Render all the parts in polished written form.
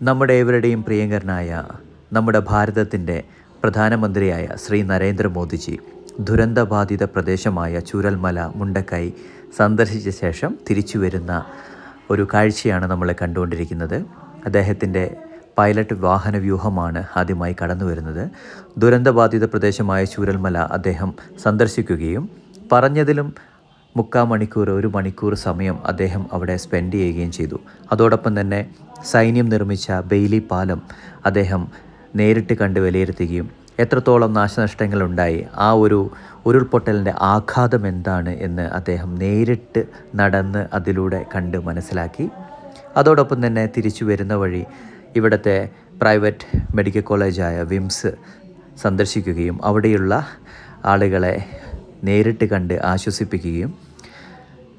നമ്മുടെ ഏവരുടെയും പ്രിയങ്കരനായ നമ്മുടെ ഭാരതത്തിൻ്റെ പ്രധാനമന്ത്രിയായ ശ്രീ നരേന്ദ്രമോദിജി ദുരന്തബാധിത പ്രദേശമായ ചൂരൽമല മുണ്ടക്കൈ സന്ദർശിച്ച ശേഷം തിരിച്ചു വരുന്ന ഒരു കാഴ്ചയാണ് നമ്മൾ കണ്ടുകൊണ്ടിരിക്കുന്നത്. അദ്ദേഹത്തിൻ്റെ പൈലറ്റ് വാഹന വ്യൂഹമാണ് ആദ്യമായി കടന്നു വരുന്നത്. ദുരന്തബാധിത പ്രദേശമായ ചൂരൽമല അദ്ദേഹം സന്ദർശിക്കുകയും പറഞ്ഞതിലും 3/4 മണിക്കൂർ 1 മണിക്കൂർ സമയം അദ്ദേഹം അവിടെ സ്പെൻഡ് ചെയ്യുകയും ചെയ്തു. അതോടൊപ്പം തന്നെ സൈന്യം നിർമ്മിച്ച ബെയ്ലി പാലം അദ്ദേഹം നേരിട്ട് കണ്ട് വിലയിരുത്തുകയും എത്രത്തോളം നാശനഷ്ടങ്ങളുണ്ടായി, ആ ഒരു ഉരുൾപൊട്ടലിൻ്റെ ആഘാതം എന്താണ് എന്ന് അദ്ദേഹം നേരിട്ട് നടന്ന് അതിലൂടെ കണ്ട് മനസ്സിലാക്കി. അതോടൊപ്പം തന്നെ തിരിച്ചു വരുന്ന വഴി ഇവിടുത്തെ പ്രൈവറ്റ് മെഡിക്കൽ കോളേജായ വിംസ് സന്ദർശിക്കുകയും അവിടെയുള്ള ആളുകളെ നേരിട്ട് കണ്ട് ആശ്വസിപ്പിക്കുകയും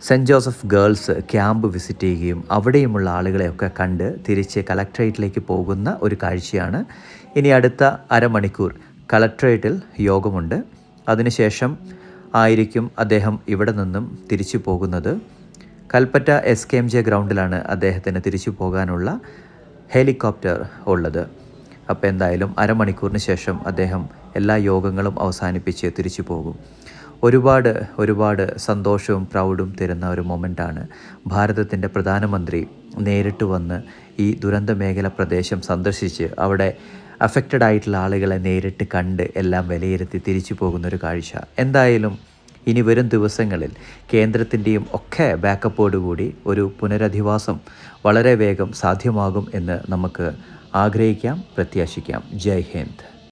saint Joseph girls camp visit ചെയ്യുകയും അവിടെയുമുള്ള ആളുകളെയൊക്കെ കണ്ട് തിരിച്ച് കളക്ട്രേറ്റിലേക്ക് പോകുന്ന ഒരു കാഴ്ചയാണ്. ഇനി അടുത്ത അരമണിക്കൂർ കളക്ട്രേറ്റിൽ യോഗമുണ്ട്. അതിനുശേഷം ആയിരിക്കും അദ്ദേഹം ഇവിടെ നിന്നും തിരിച്ചു പോകുന്നത്. കൽപ്പറ്റ SKMJ ഗ്രൗണ്ടിലാണ് അദ്ദേഹത്തിന് തിരിച്ചു പോകാനുള്ള ഹെലികോപ്റ്റർ ഉള്ളത്. അപ്പോൾ എന്തായാലും അരമണിക്കൂറിന് ശേഷം അദ്ദേഹം എല്ലാ യോഗങ്ങളും അവസാനിപ്പിച്ച് തിരിച്ചു പോകും. ഒരുപാട് സന്തോഷവും പ്രൗഡും തരുന്ന ഒരു മൊമെൻ്റാണ്. ഭാരതത്തിൻ്റെ പ്രധാനമന്ത്രി നേരിട്ട് വന്ന് ഈ ദുരന്ത മേഖല പ്രദേശം സന്ദർശിച്ച് അവിടെ അഫക്റ്റഡ് ആയിട്ടുള്ള ആളുകളെ നേരിട്ട് കണ്ട് എല്ലാം വിലയിരുത്തി തിരിച്ചു പോകുന്നൊരു കാഴ്ച. എന്തായാലും ഇനി വരും ദിവസങ്ങളിൽ കേന്ദ്രത്തിൻ്റെയും ഒക്കെ ബാക്കപ്പോടുകൂടി ഒരു പുനരധിവാസം വളരെ വേഗം സാധ്യമാകും എന്ന് നമുക്ക് ആഗ്രഹിക്കാം, പ്രത്യാശിക്കാം. ജയ് ഹിന്ദ്.